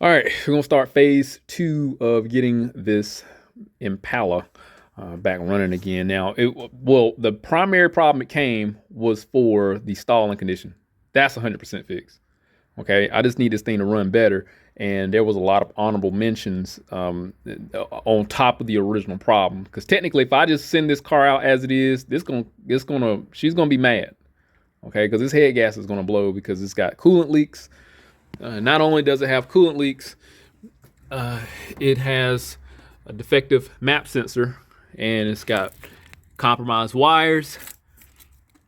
All right, we're gonna start phase 2 of getting this Impala back running again. Now, the primary problem it came was for the stalling condition. That's 100% fixed. Okay, I just need this thing to run better, and there was a lot of honorable mentions on top of the original problem. Because technically, if I just send this car out as it is, she's gonna be mad. Okay, because this head gas is gonna blow because it's got coolant leaks. Not only does it have coolant leaks, it has a defective map sensor, and it's got compromised wires.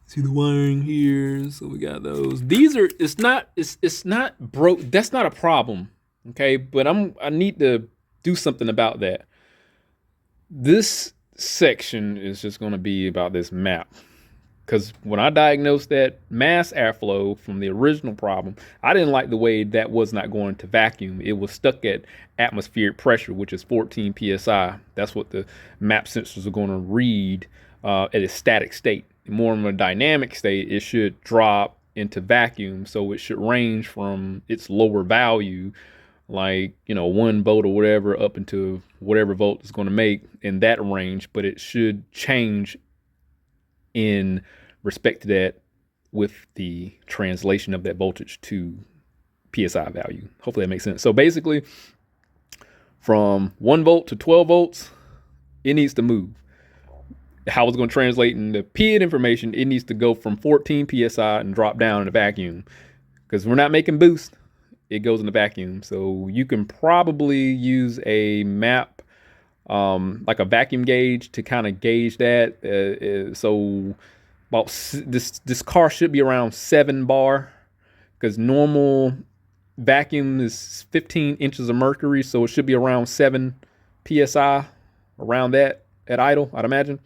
See the wiring here. So we got those. These are it's not broke. That's not a problem. Okay, but I need to do something about that. This section is just going to be about this map. Because when I diagnosed that mass airflow from the original problem, I didn't like the way that was not going to vacuum. It was stuck at atmospheric pressure, which is 14 psi. That's what the map sensors are going to read at a static state. More in a dynamic state, it should drop into vacuum. So it should range from its lower value, like 1 volt or whatever, up into whatever volt it's going to make in that range. But it should change in respect to that with the translation of that voltage to PSI value. Hopefully that makes sense. So basically, from 1 volt to 12 volts, it needs to move. How it's going to translate into PID information, it needs to go from 14 PSI and drop down in the vacuum. Because we're not making boost, it goes in the vacuum. So you can probably use a map, like a vacuum gauge, to kind of gauge that. So about this car should be around 7 bar, because normal vacuum is 15 inches of mercury, so it should be around 7 psi, around that at idle, I'd imagine.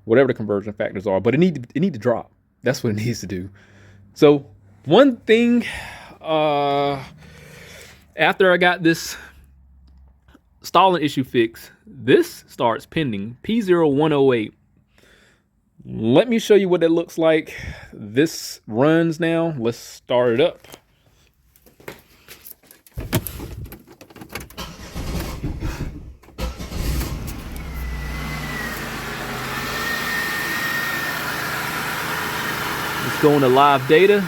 Whatever the conversion factors are, but it need to drop. That's what it needs to do. So one thing, after I got this stalling issue fixed, this starts pending P0108. Let me show you what it looks like. This runs now. Let's start it up. Let's go into live data.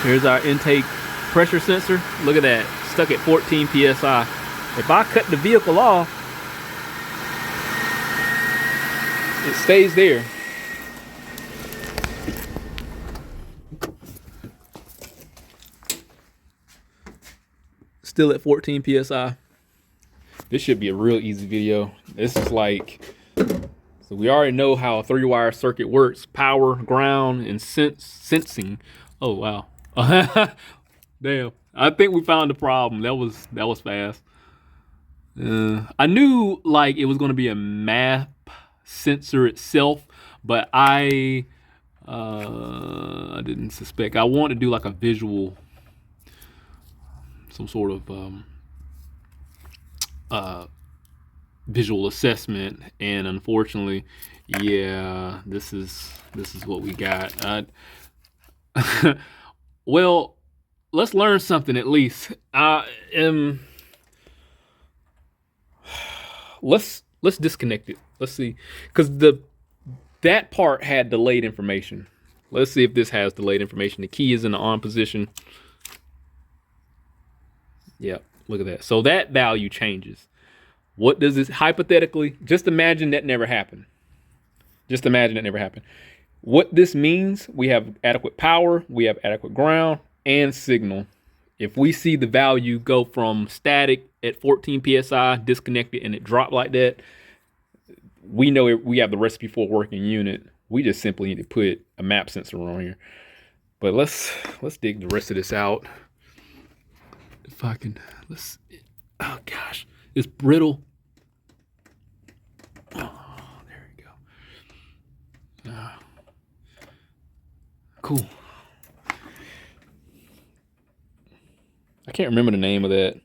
Here's our intake pressure sensor. Look at that, stuck at 14 psi. If I cut the vehicle off, it stays there. Still at 14 psi. This should be a real easy video. This is like, so we already know how a 3-wire circuit works: power, ground, and sensing. Oh wow. Damn. I think we found the problem. That was fast. I knew like it was going to be a map sensor itself, but I didn't suspect. I wanted to do like a visual, some sort of visual assessment, and unfortunately, yeah, this is what we got. Well, let's learn something at least. Let's disconnect it. Let's see, because that part had delayed information. Let's see if this has delayed information. The key is in the on position. Yeah, look at that. So that value changes. What does this hypothetically? Just imagine that never happened. Just imagine that never happened. What this means: we have adequate power, we have adequate ground and signal. If we see the value go from static at 14 psi, disconnected, and it dropped like that, we know we have the recipe for a working unit. We just simply need to put a map sensor on here. But let's dig the rest of this out. If I can, oh gosh, it's brittle. Oh, there we go. Cool. I can't remember the name of that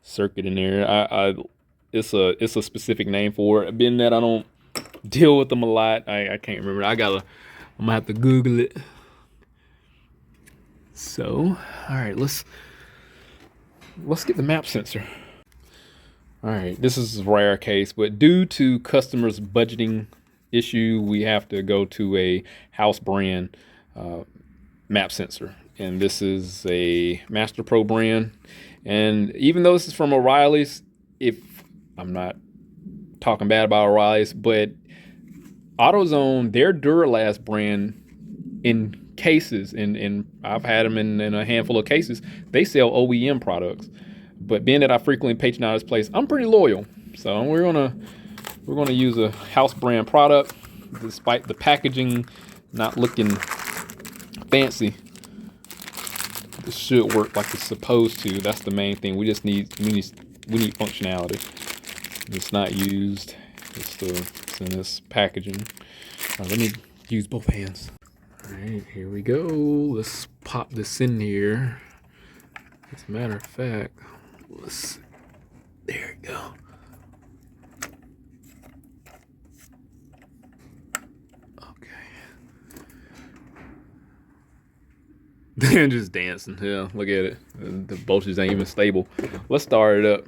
circuit in there. It's a specific name for it. Being that I don't deal with them a lot, I can't remember. I'm gonna have to Google it. So, all right, let's get the map sensor. All right, this is a rare case, but due to customers' budgeting issue, we have to go to a house brand map sensor. And this is a Master Pro brand. And even though this is from O'Reilly's, if I'm not talking bad about O'Reilly's, but AutoZone, their Duralast brand in cases, and I've had them in a handful of cases, they sell OEM products. But being that I frequently patronize this place, I'm pretty loyal. So we're gonna use a house brand product, despite the packaging not looking fancy. This should work like it's supposed to. That's the main thing. We need functionality. It's not used. It's in this packaging. Let me use both hands. All right, here we go. Let's pop this in here. As a matter of fact, there we go. They're just dancing. Yeah, look at it. The voltage ain't even stable. Let's start it up.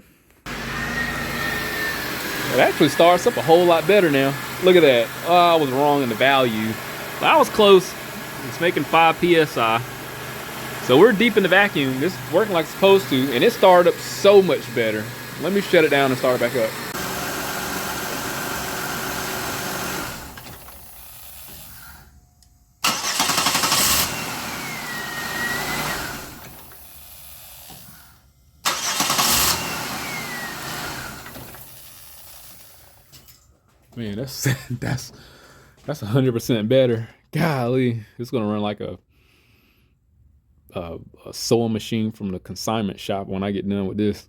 It actually starts up a whole lot better now. Look at that. Oh, I was wrong in the value. But I was close. It's making 5 PSI. So we're deep in the vacuum. This is working like it's supposed to, and it started up so much better. Let me shut it down and start it back up. Man, that's 100% better. Golly, it's gonna run like a sewing machine from the consignment shop when I get done with this.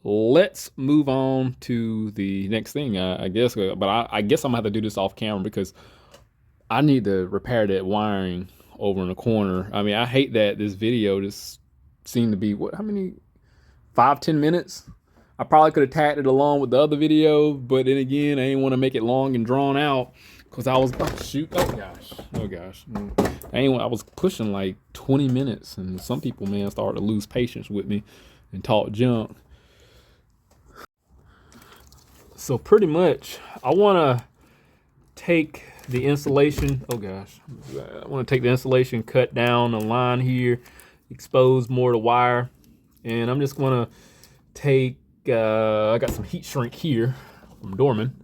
Let's move on to the next thing, I guess. But I guess I'm gonna have to do this off camera because I need to repair that wiring over in the corner. I mean, I hate that this video just seemed to be how many 5-10 minutes. I probably could have tagged it along with the other video, but then again, I didn't want to make it long and drawn out because I was oh gosh. I was pushing like 20 minutes, and some people, man, started to lose patience with me and talk junk. So pretty much, I want to take the insulation. Oh gosh, I want to take the insulation, cut down the line here, expose more of the wire, and I'm just going to take. I got some heat shrink here from Dorman,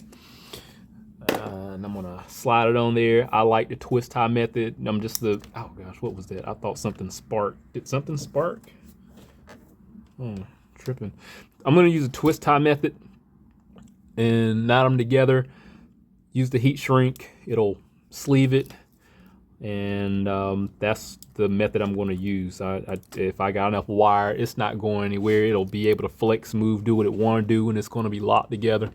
and I'm gonna slide it on there. I like the twist tie method. I'm just oh gosh, what was that? I thought something sparked. Did something spark? Oh, tripping. I'm gonna use a twist tie method and knot them together. Use the heat shrink. It'll sleeve it, and that's the method I'm going to use. If I got enough wire, it's not going anywhere. It'll be able to flex, move, do what it want to do, and it's going to be locked together.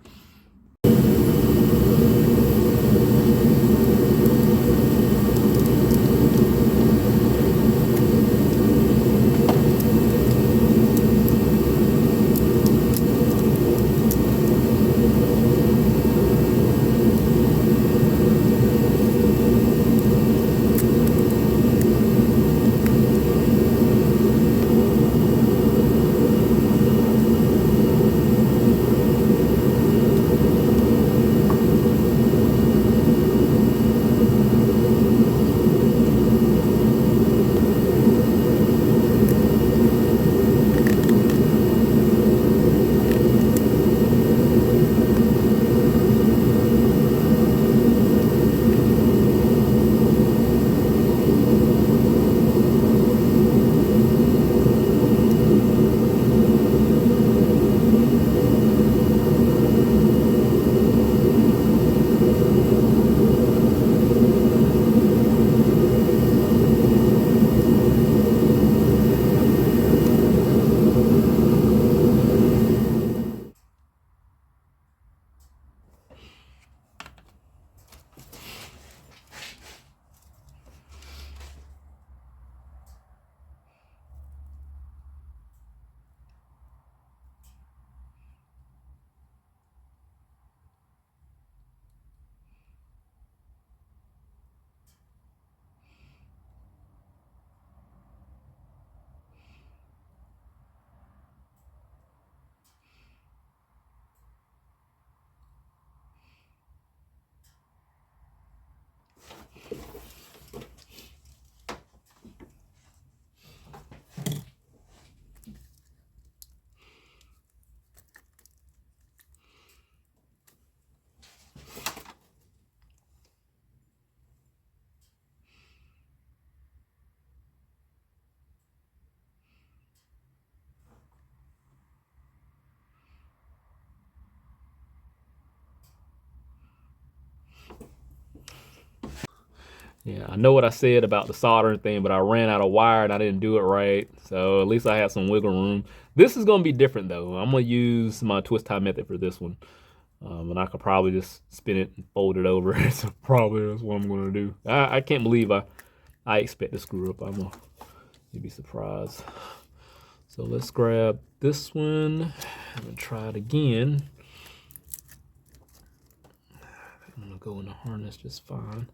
Yeah, I know what I said about the soldering thing, but I ran out of wire and I didn't do it right. So at least I had some wiggle room. This is gonna be different though. I'm gonna use my twist tie method for this one. And I could probably just spin it and fold it over. So probably that's what I'm gonna do. I can't believe I expect to screw up. You'd be surprised. So let's grab this one and try it again. I'm gonna go in the harness just fine.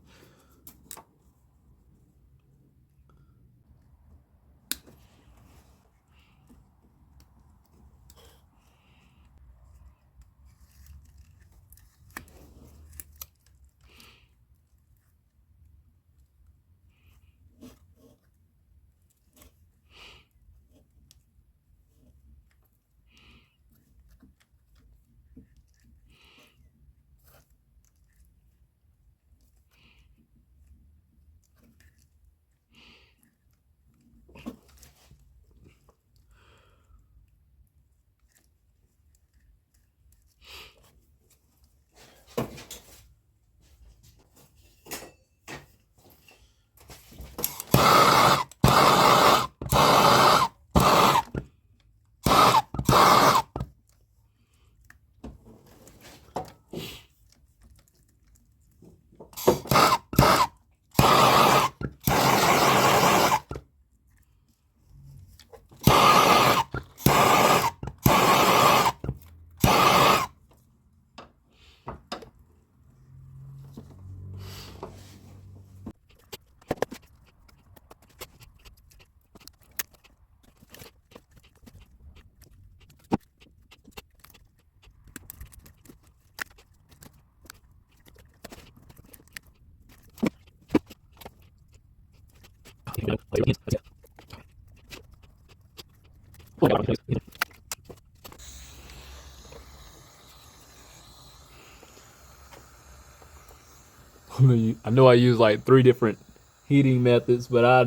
I know I use like 3 different heating methods, but I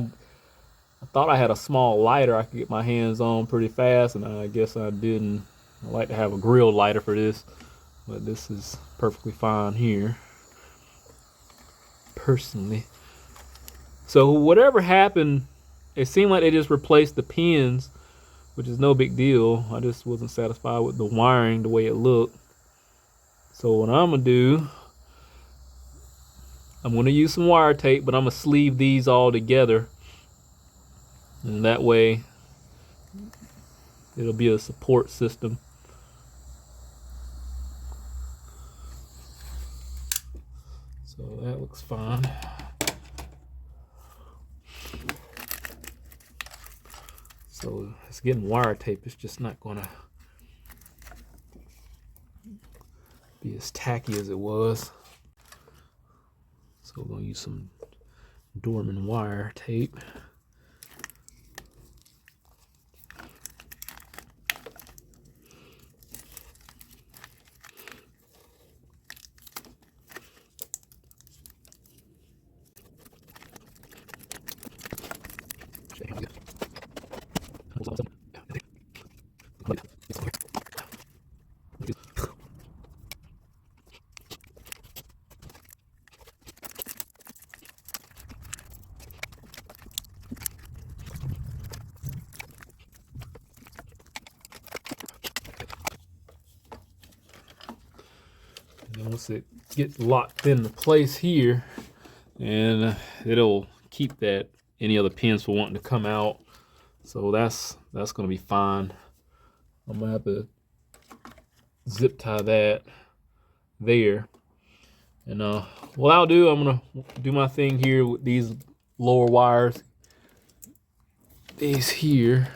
thought I had a small lighter I could get my hands on pretty fast, and I guess I didn't. I like to have a grill lighter for this, but this is perfectly fine here, personally. So whatever happened, it seemed like they just replaced the pins, which is no big deal. I just wasn't satisfied with the wiring the way it looked. So what I'm gonna do, I'm gonna use some wire tape, but I'm gonna sleeve these all together, and that way it'll be a support system. So that looks fine. So it's getting wire tape. It's just not gonna be as tacky as it was. So we're gonna use some Dorman wire tape. And once it gets locked into place here, and it'll keep that any other pins for wanting to come out. So that's gonna be fine. I'm gonna have to zip tie that there. And what I'll do, I'm gonna do my thing here with these lower wires. These here,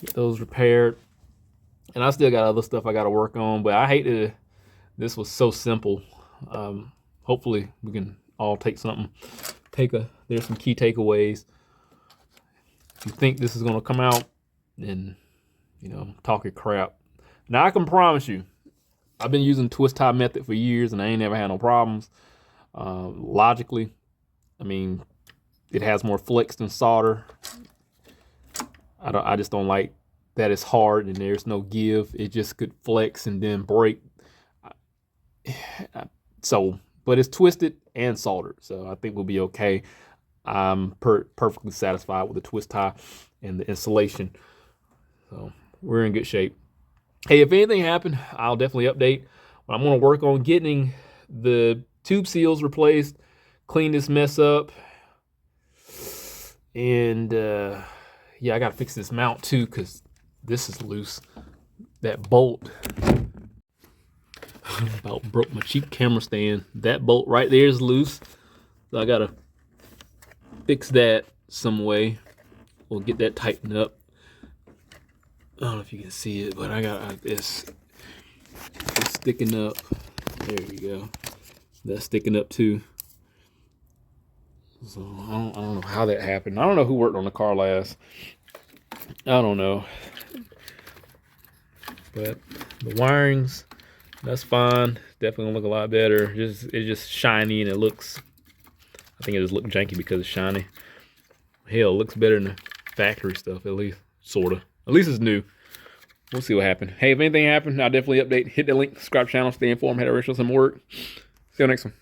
get those repaired. And I still got other stuff I gotta work on, but I hate that this was so simple. Hopefully we can all take something. There's some key takeaways. If you think this is gonna come out, then talking crap. Now I can promise you, I've been using twist tie method for years and I ain't never had no problems. Logically, I mean, it has more flex than solder. I just don't like that it's hard and there's no give. It just could flex and then break. So but it's twisted and soldered, so I think we'll be okay. I'm perfectly satisfied with the twist tie and the installation, so we're in good shape. Hey, if anything happened, I'll definitely update. But I'm going to work on getting the tube seals replaced, clean this mess up, and yeah, I got to fix this mount too because this is loose. That bolt about broke my cheap camera stand. That bolt right there is loose, so I got to fix that some way. We'll get that tightened up. I don't know if you can see it, but I got it's sticking up. There you go. That's sticking up too. So I don't know how that happened. I don't know who worked on the car last. I don't know. But the wirings, that's fine. Definitely gonna look a lot better. It's just shiny and it looks, I think it just looks janky because it's shiny. Hell, it looks better than the factory stuff, at least, sorta. At least it's new. We'll see what happens. Hey, if anything happens, I'll definitely update. Hit the link, subscribe channel, stay informed, head over to some work. See you next one.